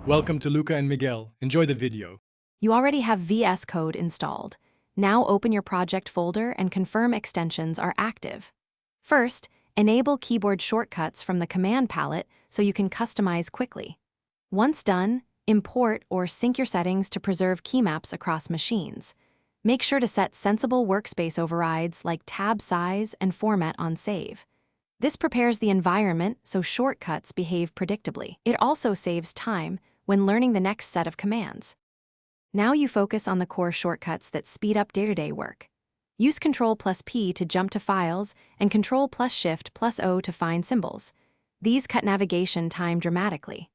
Welcome to Luca and Miguel. Enjoy the video. You already have VS Code installed. Now open your project folder and confirm extensions are active. First, enable keyboard shortcuts from the command palette so you can customize quickly. Once done, import or sync your settings to preserve key maps across machines. Make sure to set sensible workspace overrides like tab size and format on save. This prepares the environment so shortcuts behave predictably. It also saves time when learning the next set of commands. Now you focus on the core shortcuts that speed up day-to-day work. Use Ctrl+P to jump to files and Ctrl+Shift+O to find symbols. These cut navigation time dramatically.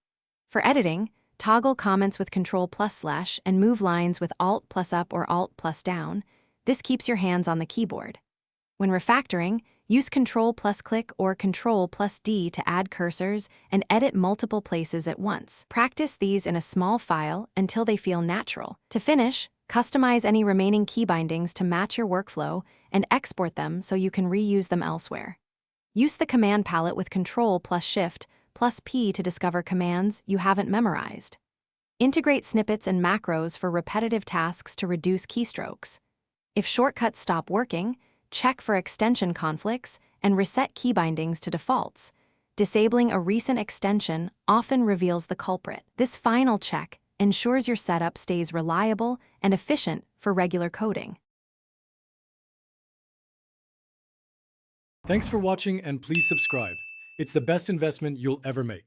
For editing, toggle comments with Ctrl+/ and move lines with Alt+up or Alt+down. This keeps your hands on the keyboard. When refactoring, use Ctrl+click or Ctrl+D to add cursors and edit multiple places at once. Practice these in a small file until they feel natural. To finish, customize any remaining key bindings to match your workflow and export them so you can reuse them elsewhere. Use the command palette with Ctrl+Shift+P to discover commands you haven't memorized. Integrate snippets and macros for repetitive tasks to reduce keystrokes. If shortcuts stop working, check for extension conflicts and reset key bindings to defaults. Disabling a recent extension often reveals the culprit. This final check ensures your setup stays reliable and efficient for regular coding. Thanks for watching and please subscribe. It's the best investment you'll ever make.